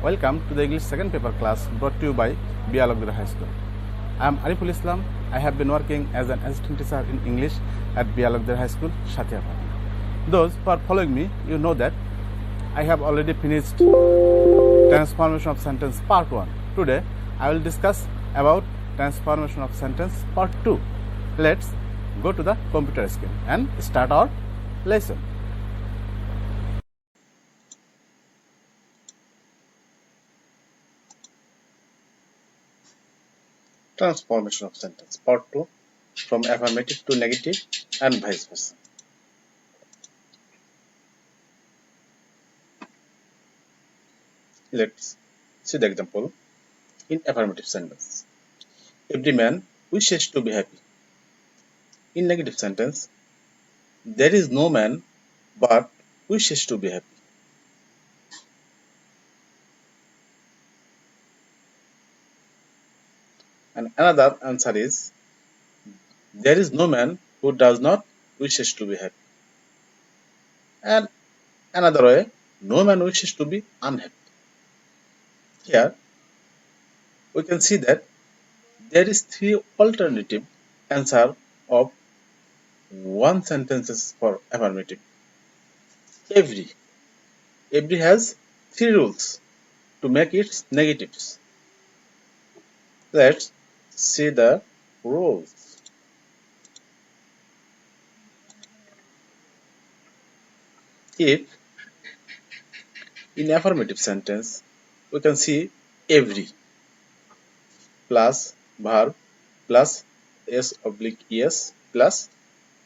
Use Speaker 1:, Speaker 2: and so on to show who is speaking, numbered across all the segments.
Speaker 1: Welcome to the English second paper class brought to you by Alokdiar High School. I am Ariful Islam. I have been working as an assistant teacher in English at Alokdiar High School, Santhia. Those who are following me, you know that I have already finished transformation of sentence part 1. Today I will discuss about transformation of sentence part 2. Let's go to the computer screen and start our lesson.
Speaker 2: Transformation of sentence part 2 from affirmative to negative and vice versa. Let's see the example in affirmative sentence. Every man wishes to be happy. In negative sentence, there is no man but wishes to be happy. And another answer is, there is no man who does not wishes to be happy. And another way, no man wishes to be unhappy. Here, we can see that there is three alternative answer of one sentences for affirmative. Every has three rules to make its negatives. Let's see the rules. If in affirmative sentence we can see every plus verb plus s/es plus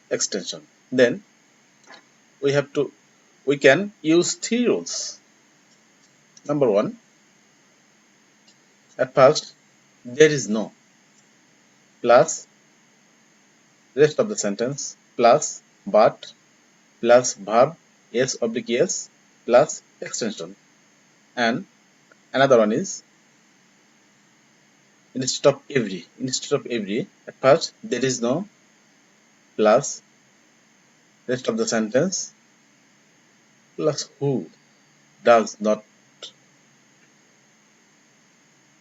Speaker 2: extension, then we can use three rules. Number one, at first there is no plus rest of the sentence plus but plus verb s/es plus extension, and another one is instead of every at first there is no plus rest of the sentence plus who does not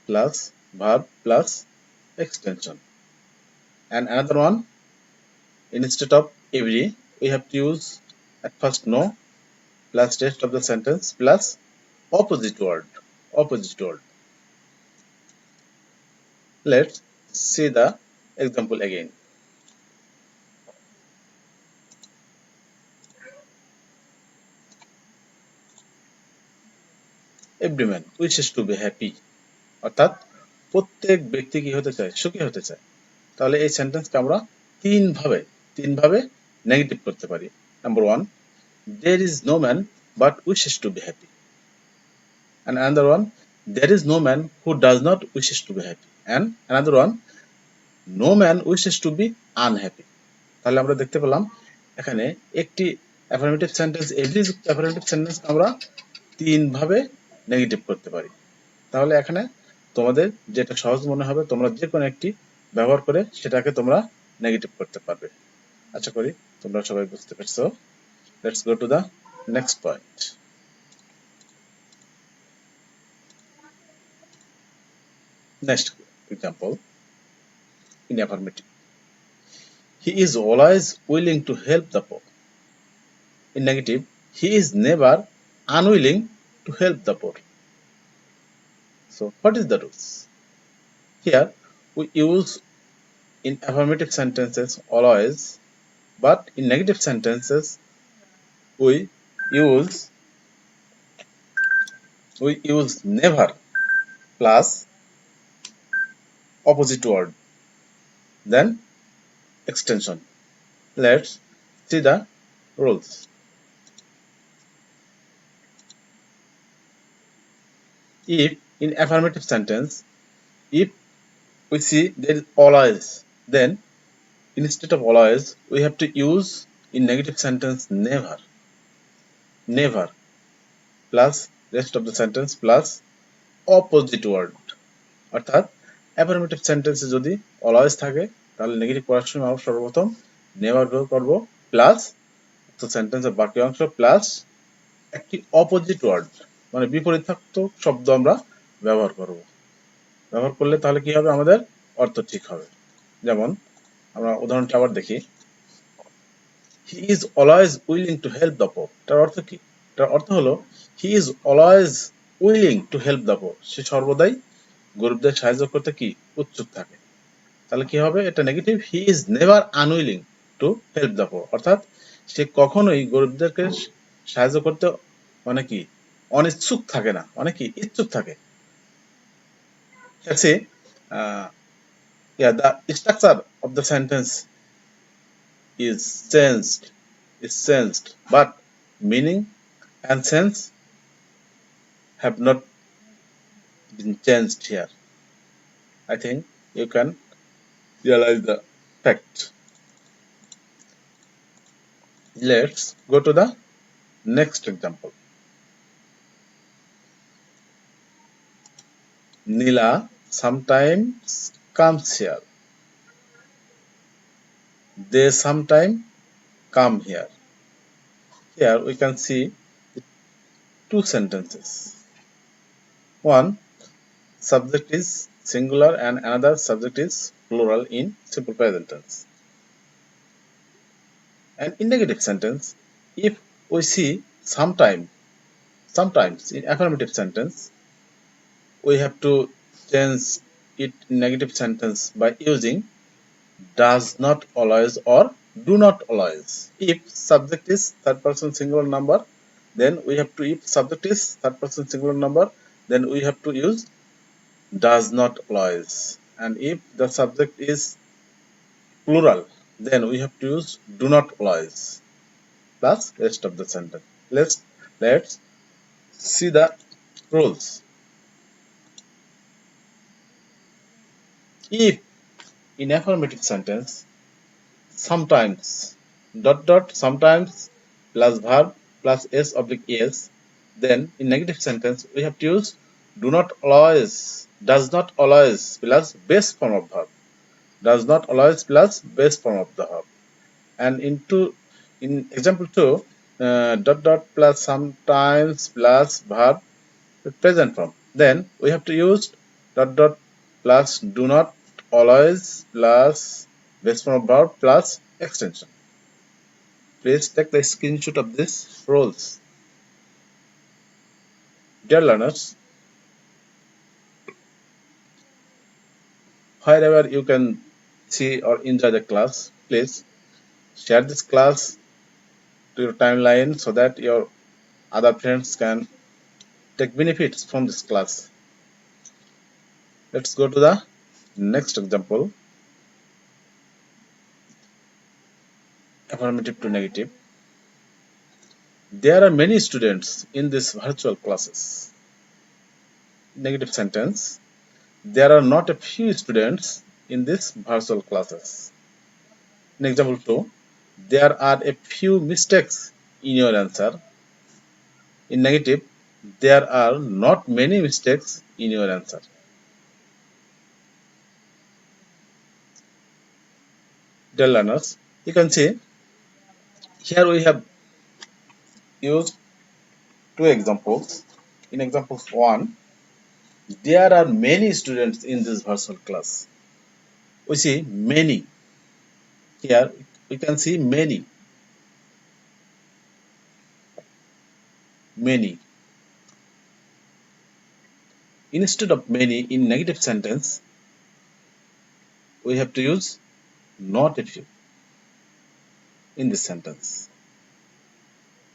Speaker 2: plus verb plus extension, and another one instead of every we have to use at first no plus rest of the sentence plus opposite word. Let's see the example again. Every man wishes to be happy, অর্থাৎ প্রত্যেক ব্যক্তি কি হতে চায়, সুখী হতে চায়। তাহলে এই সেন্টেন্সকে আমরা তিন ভাবে নেগেটিভ করতে পারি। Number 1, there is no man but wishes to be happy, and another one, there is no man who does not wishes to be happy, and another one, no man wishes to be unhappy. তাহলে আমরা দেখতে পেলাম এখানে একটি affirmative sentence every যুক্ত affirmative sentence আমরা তিন ভাবে নেগেটিভ করতে পারি। তাহলে এখানে তোমাদের যেটা সহজ মনে হবে তোমরা যে কোনো একটি ব্যবহার করে সেটাকে তোমরা নেগেটিভ করতে পারবে। আশা করি তোমরা সবাই বুঝতে পেরেছো। Let's go to the next point. Next example in affirmative. He is always willing to help the poor. In negative, he is never unwilling to help the poor. So what is the rules? Here we use in affirmative sentences always, but in negative sentences we use never plus opposite word then extension. Let's see the rules. If in affirmative sentence, if we see there is always, then instead of always we have to use in negative sentence never plus rest of the sentence plus opposite word. অর্থাৎ affirmative সেন্টেন্সে যদি always থাকে তাহলে negative করার সময় আমরা সর্বপ্রথম never ব্যবহার করব প্লাস তো সেন্টেন্সের বাকি অংশ প্লাস একটি অপোজিট ওয়ার্ড মানে বিপরীতার্থক শব্দ আমরা ব্যবহার করব। ব্যবহার করলে তাহলে কি হবে, আমাদের অর্থ ঠিক হবে। যেমন আমরা উদাহরণটা আবার দেখি। He is always willing to help the poor. এটার অর্থ কি? এটার অর্থ হলো he is always willing to help the poor. সে সর্বদাই গরিবদের সাহায্য করতে কি উৎসুক থাকে। তাহলে কি হবে, এটা negative. He is never unwilling to help the পোর, অর্থাৎ সে কখনোই গরিবদেরকে সাহায্য করতে মানে কি অনিচ্ছুক থাকে না, মানে কি ইচ্ছুক থাকে। Let's say, yeah, the structure of the sentence is changed, but meaning and sense have not been changed here. I think you can realize the fact. Let's go to the next example. Nila sometimes comes here. They sometimes come here. Here we can see two sentences. One subject is singular and another subject is plural in simple present tense. And in negative sentence, if we see sometimes in affirmative sentence, we have to change it in negative sentence by using does not always or do not always. If subject is third person singular number, then we have to, if subject is third person singular number, then we have to use does not always. And if the subject is plural, then we have to use do not always plus rest of the sentence. Let's see the rules. If in affirmative sentence sometimes sometimes plus verb plus s oblique es, then in negative sentence we have to use do not always, does not always plus base form of verb, does not always plus base form of the verb. And in example 2, plus sometimes plus verb present form, then we have to use plus do not always plus base form of verb plus extension. Please take the screenshot of this rules. Dear learners, wherever you can see or enjoy the class, please share this class to your timeline so that your other friends can take benefits from this class. Let's go to the next example. Affirmative to negative. There are many students in this virtual classes. Negative sentence. There are not a few students in this virtual classes. In example 2, there are a few mistakes in your answer. In negative, there are not many mistakes in your answer. Dear learners, you can see here we have used two examples. In example 1, there are many students in this virtual class. We see many. Here we can see many. Instead of many in negative sentence, we have to use not a few in this sentence.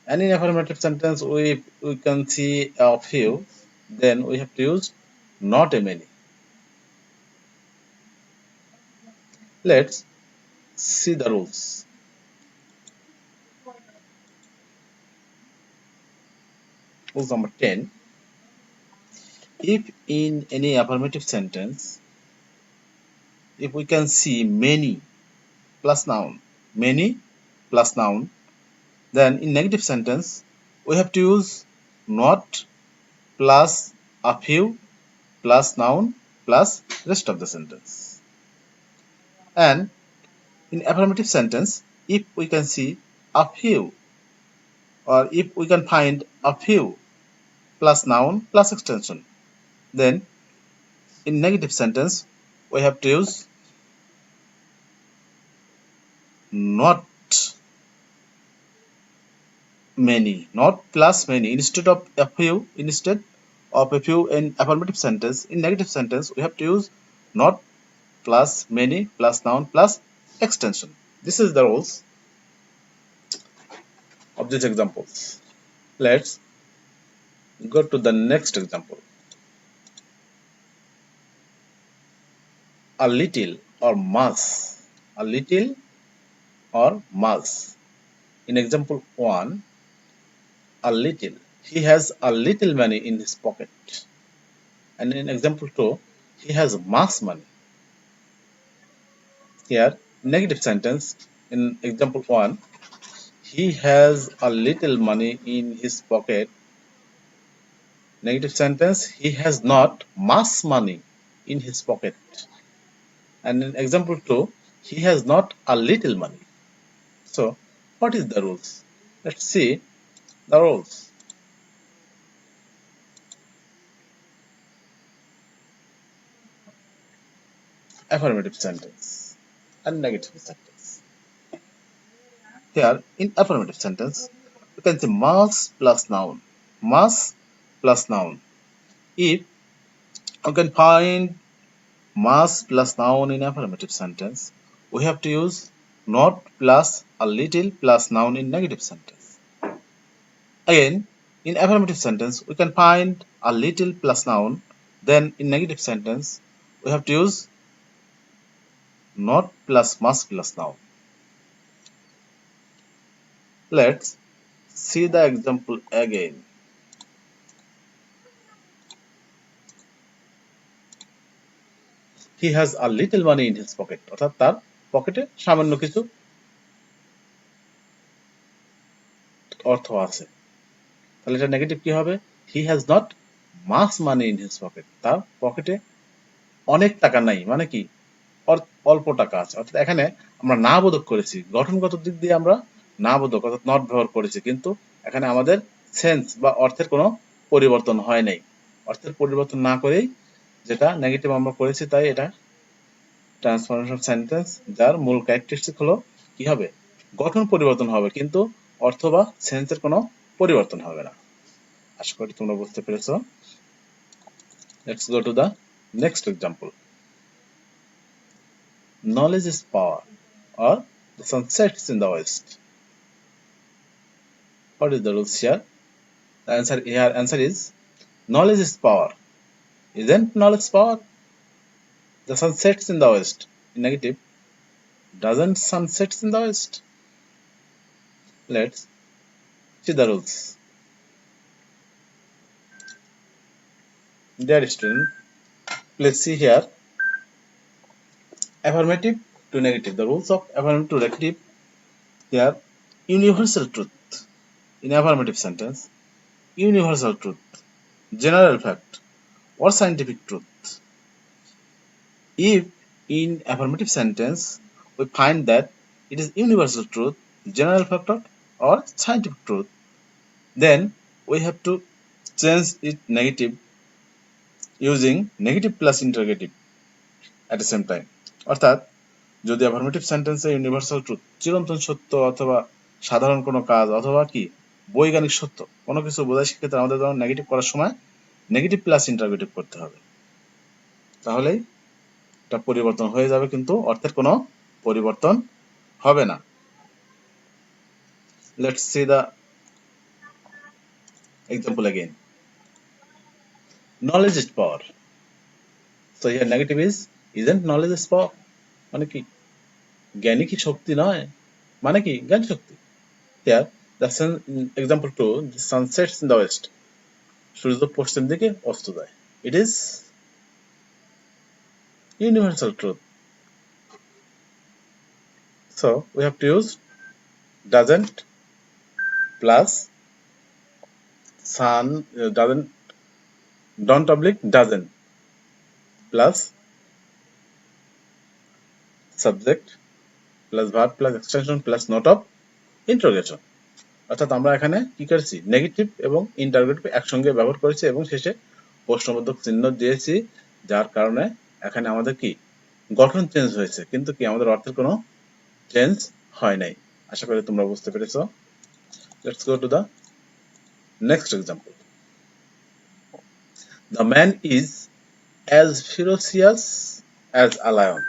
Speaker 2: And in affirmative sentence, we can see a few, then we have to use not a many. Let's see the rules. Rule number 10. If in any affirmative sentence, if we can see many plus noun, then in negative sentence, we have to use not plus a few plus noun plus rest of the sentence. And in affirmative sentence, if we can see a few or if we can find a few plus noun plus extension. Then in negative sentence we have to use not many, not plus many. Instead of a few in affirmative sentence, in negative sentence we have to use not plus many plus noun plus extension. This is the rules of these examples. Let's go to the next example. A little or much. A little or much. In example 1, a little. He has a little money in his pocket. And in example 2, he has much money. Here, negative sentence. In example 1, he has a little money in his pocket. Negative sentence, he has not much money in his pocket. And in example 2, he has not a little money. So, what is the rules? Let's see the rules. Affirmative sentence and negative sentence. Here, in affirmative sentence, you can say must plus noun. Must plus noun. If you can find must plus noun in affirmative sentence, we have to use not plus a little plus noun in negative sentence. Again, in affirmative sentence, we can find a little plus noun. Then in negative sentence, we have to use not plus must plus noun. Let's see the example again. He has a little money in his pocket. অর্থাৎ তার পকেটে সামান্য কিছু অর্থ আছে। তাহলে এটা negative কি হবে? He has not much money in his pocket. তার পকেটে অনেক টাকা নাই, মানে কি অল্প টাকা আছে। অর্থাৎ এখানে আমরা না বোধক করেছি, গঠনগত দিক দিয়ে আমরা না বোধক অর্থাৎ নট ব্যবহার করেছি, কিন্তু এখানে আমাদের সেন্স বা অর্থের কোনো পরিবর্তন হয় নাই। অর্থের পরিবর্তন না করেই যেটা নেগেটিভ আমরা করেছি, তাই এটা ট্রান্সফরমেশন সেন্টেন্স, যার মূল ক্যারেক্টারিস্টিক হলো কি হবে? গঠন পরিবর্তন হবে, কিন্তু অর্থ বা সেন্সের কোনো পরিবর্তন হবে না। আশা করি তোমরা বুঝতে পেরেছো। Let's go to the next example. Knowledge is power, or the sun sets in the west. What is the rules here? The answer is knowledge is power. Isn't knowledge power? The sun sets in the west. In negative, doesn't sun sets in the west? Let's see the rules. Dear student, please see here. Affirmative to negative. The rules of affirmative to negative. Here, universal truth. In affirmative sentence, universal truth, general fact, or scientific truth. If in affirmative sentence we find that it is universal truth, general fact, or scientific truth, then we have to change it negative using negative plus interrogative at the same time. অর্থাৎ যদি affirmative সেন্টেন্সে universal truth, চিরন্তন সত্য অথবা সাধারণ কোনো কাজ অথবা কি বৈজ্ঞানিক সত্য কোনো কিছু বোঝায়, সেক্ষেত্রে আমাদের যখন নেগেটিভ করার সময় নেগেটিভ প্লাস ইন্টারোগেটিভ করতে হবে, তাহলেই এটা পরিবর্তন হয়ে যাবে, কিন্তু অর্থের কোনো পরিবর্তন হবে না। Let's see the example again. Knowledge is power. So here negative is isn't knowledge is power? মানে কি জ্ঞানী কি শক্তি নয়? মানে কি জ্ঞান শক্তি। Here the sun, example 2, the sun sets in the west. সূর্য পশ্চিম দিকে অস্ত যায়। It is universal truth. So we have to use doesn't plus sun, doesn't, don't oblique doesn't plus subject plus verb plus extension plus note of interrogation. অর্থাৎ আমরা এখানে কি করেছি, negative এবং interrogative একসঙ্গে ব্যবহার করেছি এবং শেষে প্রশ্নবোধক চিহ্ন দিয়েছি, যার কারণে এখানে আমাদের কি গঠন চেঞ্জ হয়েছে, কিন্তু কি আমাদের অর্থের কোনো চেঞ্জ হয় নাই। আশা করি তোমরা বুঝতে পেরেছো। Let's go to the next example. The man is as ferocious as a lion.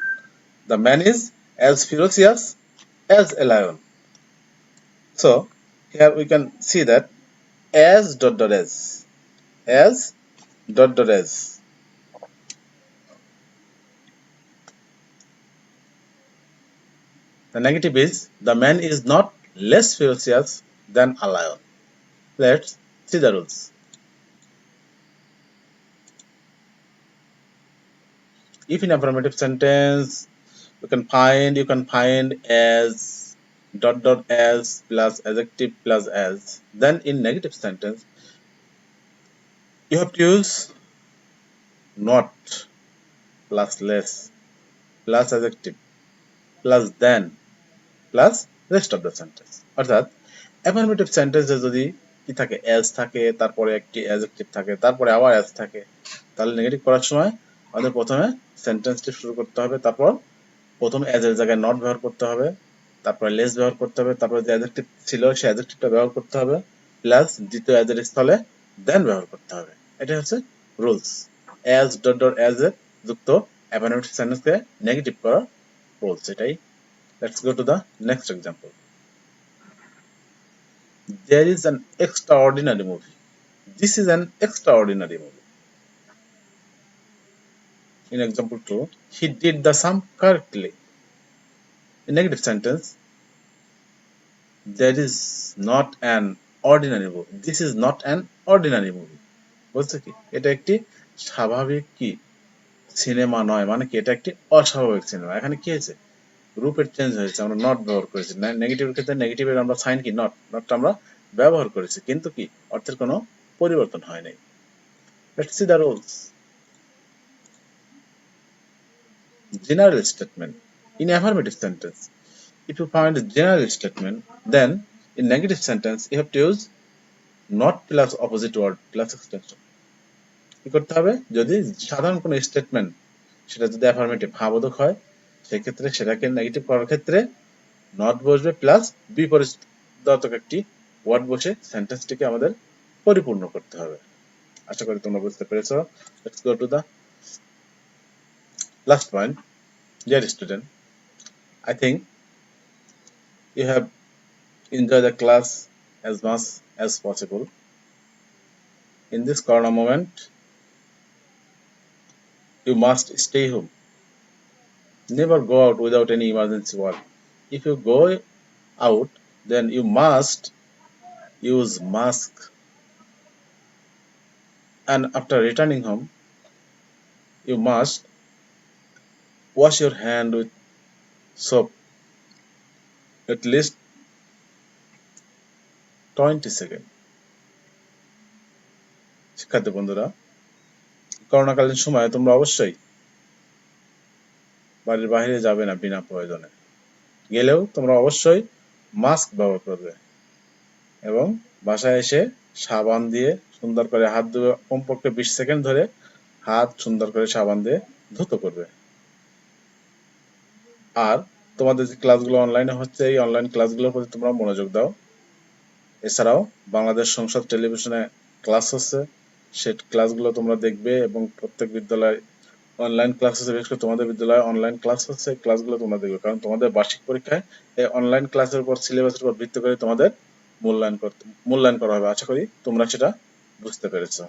Speaker 2: The man is as ferocious as a lion. So here we can see that as dot dot as dot dot as. The negative is the man is not less ferocious than a lion. Let's see the rules. If in affirmative sentence you can find as dot dot as plus adjective plus as, then in negative sentence you have to use not plus less plus adjective plus than plus rest of the sentence. অর্থাৎ affirmative sentence এ যদি কি থাকে, as থাকে, তারপরে একটি adjective থাকে, তারপরে আবার as থাকে, তাহলে নেগেটিভ করার সময় আমাদের প্রথমে সেন্টেন্সটি শুরু করতে হবে, তারপর প্রথমে as এর জায়গায় not ব্যবহার করতে হবে, তারপরে less ব্যবহার করতে হবে, তারপরে যে adjective ছিল সেই adjectiveটা ব্যবহার করতে হবে, প্লাস দ্বিতীয় as এর স্থলে then ব্যবহার করতে হবে। এটা হচ্ছে rules. as dot dot as এর যুক্ত affirmative sentence-কে নেগেটিভ করার রুলস এটাই। Let's go to the next example. There is an extraordinary movie. This is an extraordinary movie. In example 2, he did the sum correctly. In negative sentence, there is not an ordinary movie. This is not an ordinary movie. বুঝছো কি, এটা একটি স্বাভাবিক কি cinema নয়, মানে কি এটা একটি অস্বাভাবিক সিনেমা। এখানে কি হয়েছে, রূপের চেঞ্জ হয়েছে, আমরা নট ব্যবহার করেছি। নেগেটিভের ক্ষেত্রে নেগেটিভের আমরা সাইন কি নটটা আমরা ব্যবহার করেছি, কিন্তু কি অর্থের কোনো পরিবর্তন হয় নাই। Let's see the rules. General statement. In affirmative sentence, if you find a general statement, then in negative sentence you have to use not plus opposite word plus extension. কি করতে হবে, যদি সাধারণ কোনো স্টেটমেন্ট সেটা যদি অ্যাফার্মেটিভ হ্যাঁবোধক হয়, সেক্ষেত্রে সেটাকে নেগেটিভ করার ক্ষেত্রে নট বসবে প্লাস বিপরীতক একটি ওয়ার্ড বসে সেন্টেন্সটিকে আমাদের পরিপূর্ণ করতে হবে। আশা করি তোমরা বুঝতে পেরেছো। Let's go to the last point. Dear student, I think you have enjoyed the class as much as possible. In this corona moment, you must stay home. Never go out without any emergency work. If you go out, then you must use mask. And after returning home, you must wash your hand with soap at least 20 seconds. শিক্ষার্থী বন্ধুরা, করোনাকালীন সময়ে তোমরা অবশ্যই বাড়ির বাইরে যাবে না বিনা প্রয়োজনে। গেলেও তোমরা অবশ্যই মাস্ক ব্যবহার করবে এবং বাসায় এসে সাবান দিয়ে সুন্দর করে হাত ধুয়ে কমপক্ষে 20 সেকেন্ড ধরে হাত সুন্দর করে সাবান দিয়ে ধুতো করবে। আর তোমাদের যে ক্লাসগুলো অনলাইনে হচ্ছে, এই অনলাইন ক্লাসগুলোর প্রতি তোমরা মনোযোগ দাও। এছাড়াও বাংলাদেশ সংসদ টেলিভিশনে ক্লাস হচ্ছে, সেই ক্লাসগুলো তোমরা দেখবে এবং প্রত্যেক বিদ্যালয়ে অনলাইন ক্লাস হচ্ছে, বিশেষ করে তোমাদের বিদ্যালয়ে অনলাইন ক্লাস হচ্ছে, এই ক্লাসগুলো তোমরা দেখবে, কারণ তোমাদের বার্ষিক পরীক্ষায় এই অনলাইন ক্লাসের উপর সিলেবাসের উপর ভিত্তি করে তোমাদের মূল্যায়ন করা হবে। আশা করি তোমরা সেটা বুঝতে পেরেছো।